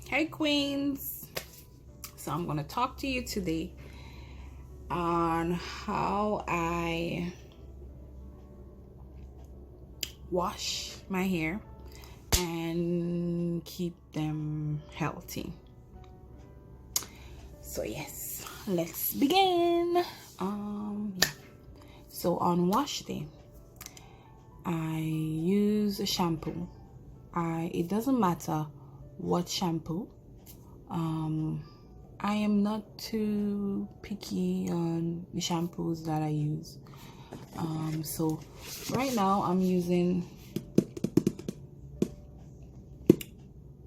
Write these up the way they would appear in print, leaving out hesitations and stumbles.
Hey queens, so I'm gonna talk to you today on how I wash my hair and keep them healthy. So yes, let's begin. So on wash day I use a shampoo. It doesn't matter what shampoo. I am not too picky on the shampoos that I use. So right now I'm using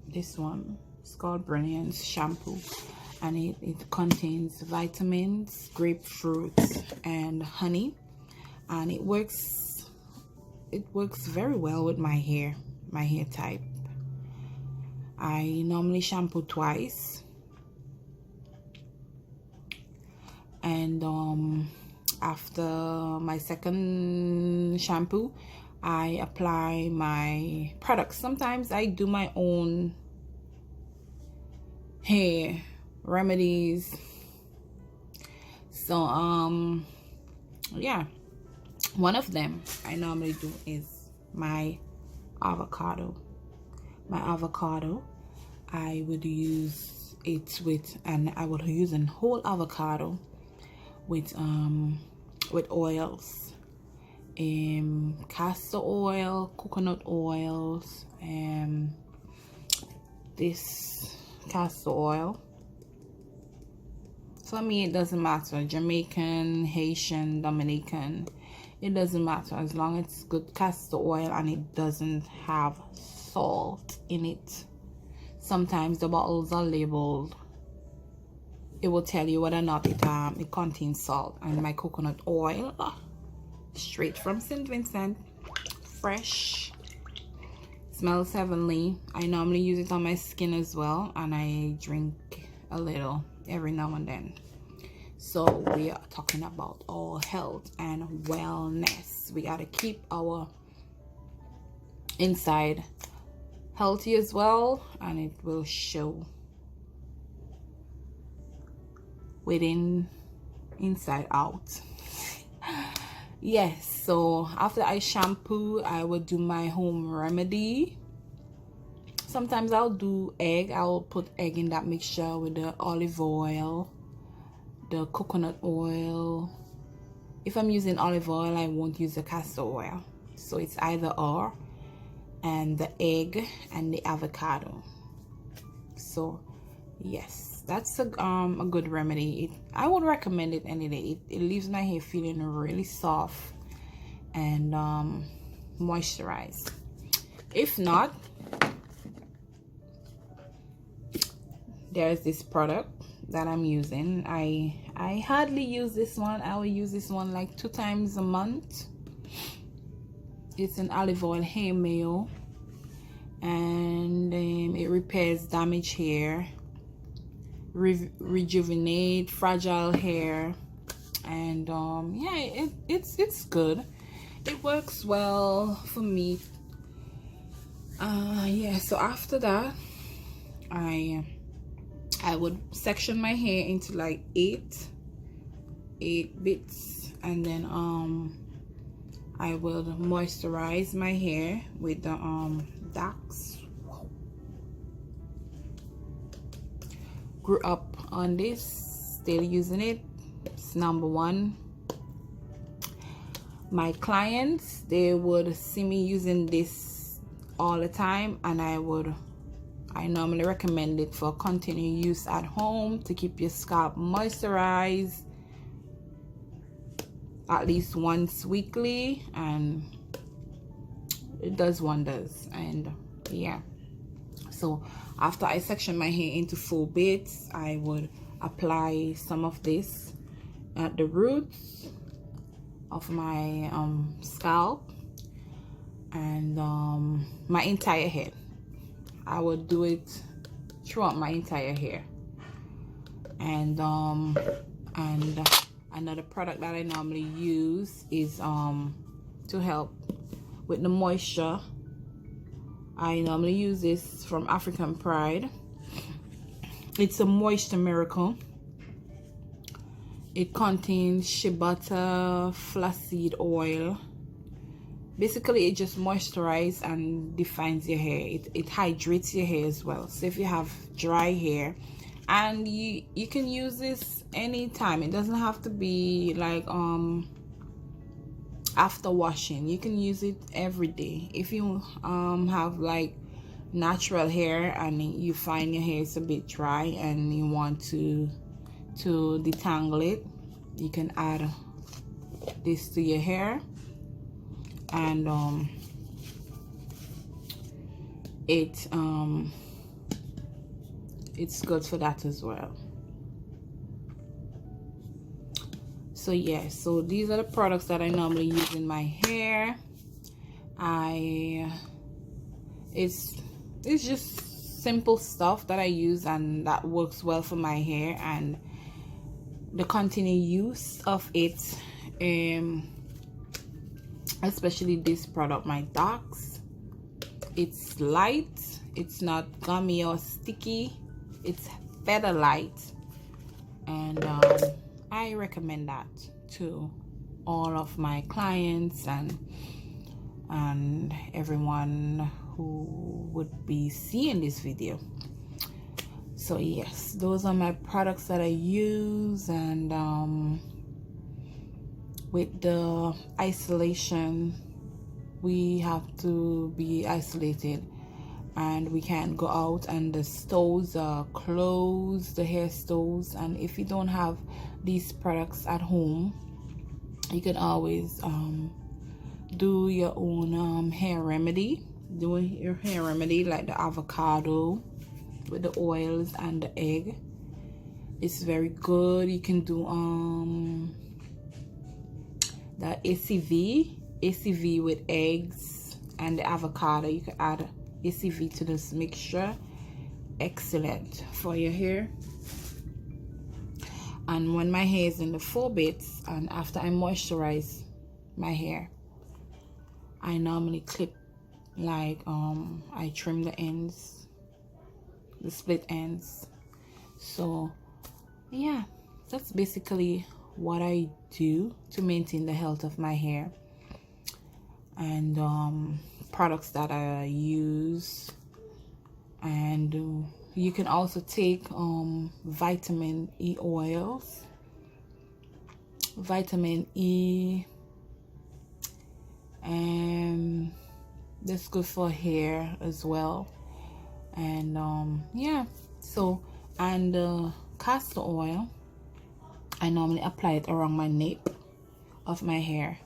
this one. It's called Brilliance shampoo, and it contains vitamins, grapefruit, and honey, and it works very well with my hair type. I normally shampoo twice, and after my second shampoo I apply my products. Sometimes I do my own hair remedies. So yeah, one of them I normally do is my avocado. I would use it with, and I would use a whole avocado with oils, castor oil, coconut oils, this castor oil. For me, it doesn't matter, Jamaican, Haitian, Dominican, it doesn't matter, as long as it's good castor oil and it doesn't have salt in it. Sometimes the bottles are labeled, it will tell you whether or not it contains salt. And my coconut oil, straight from St. Vincent, fresh, smells heavenly. I normally use it on my skin as well, and I drink a little every now and then. So we are talking about our health and wellness. We got to keep our inside healthy as well, and it will show within, inside out. Yes, so after I shampoo I will do my home remedy. Sometimes I'll do egg. I'll put egg in that mixture with the olive oil, the coconut oil. If I'm using olive oil, I won't use the castor oil, so it's either or, and the egg and the avocado. So yes, that's a good remedy. I would recommend it any day. It leaves my hair feeling really soft and moisturized. If not, there's this product that I'm using. I hardly use this one. I will use this one like 2 times a month. It's an olive oil hair mayo, and it repairs damaged hair, rejuvenate fragile hair, and yeah, it's good. It works well for me. Yeah, so after that I would section my hair into like 8 bits, and then I will moisturize my hair with the Dax. Grew up on this, still using it. It's #1. My clients, they would see me using this all the time, and I normally recommend it for continued use at home to keep your scalp moisturized at least once weekly, and it does wonders. And yeah, so after I section my hair into 4 bits, I would apply some of this at the roots of my scalp and my entire head. I would do it throughout my entire hair. And another product that I normally use is to help with the moisture. I normally use this from African Pride. It's a moisture miracle. It contains shea butter, flaxseed oil. Basically, it just moisturizes and defines your hair. It hydrates your hair as well. So if you have dry hair, and you can use this anytime. It doesn't have to be like after washing. You can use it every day. If you have like natural hair and you find your hair is a bit dry and you want to detangle it, you can add this to your hair, and it's good for that as well. So yeah, so these are the products that I normally use in my hair. It's just simple stuff that I use and that works well for my hair, and the continued use of it, especially this product, my Docs. It's light, it's not gummy or sticky, it's feather light, and I recommend that to all of my clients and everyone who would be seeing this video. So yes, those are my products that I use, and with the isolation, we have to be isolated and we can't go out, and the stores are closed, the hair stores. And if you don't have these products at home, you can always do your own hair remedy. Doing your hair remedy like the avocado with the oils and the egg, it's very good. You can do the ACV with eggs and the avocado. You can add ACV to this mixture. Excellent for your hair. And when my hair is in the 4 bits and after I moisturize my hair, I normally clip, like I trim the ends, the split ends. So yeah, that's basically what I do to maintain the health of my hair, and products that I use. And you can also take vitamin E oils, vitamin E, and that's good for hair as well. And yeah, so, and castor oil, I normally apply it around my nape of my hair.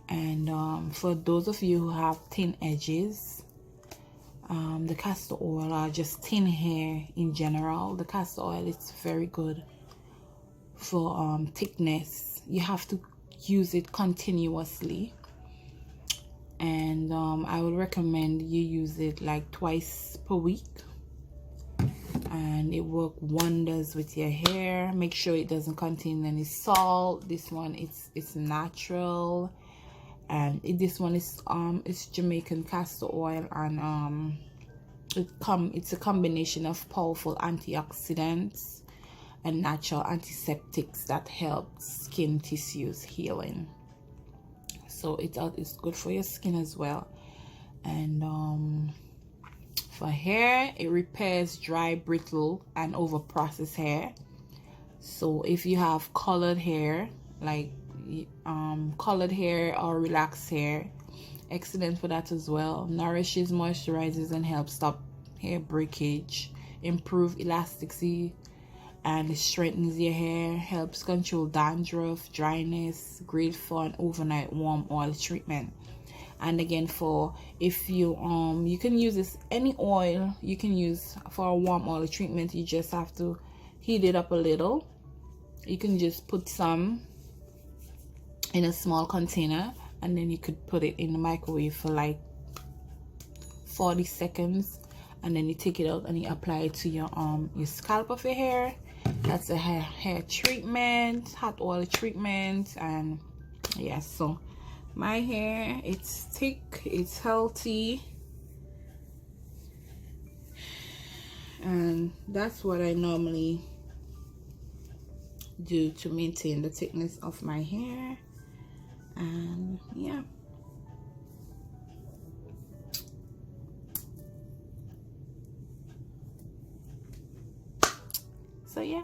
And for those of you who have thin edges, the castor oil, or just thin hair in general, the castor oil is very good for thickness. You have to use it continuously, and I would recommend you use it like twice per week, and it works wonders with your hair. Make sure it doesn't contain any salt. This one, it's natural, and this one is it's Jamaican castor oil, and it's a combination of powerful antioxidants and natural antiseptics that help skin tissues healing. So it's good for your skin as well. And for hair, it repairs dry, brittle, and over processed hair. So if you have colored hair, like colored hair or relaxed hair, excellent for that as well. Nourishes, moisturizes, and helps stop hair breakage, improve elasticity, and it strengthens your hair. Helps control dandruff, dryness. Great for an overnight warm oil treatment. And again, for if you you can use this, any oil you can use for a warm oil treatment. You just have to heat it up a little. You can just put some in a small container, and then you could put it in the microwave for like 40 seconds, and then you take it out and you apply it to your scalp of your hair. That's a hair treatment, hot oil treatment. And yeah, so my hair, it's thick, it's healthy, and that's what I normally do to maintain the thickness of my hair. And yeah, so yeah.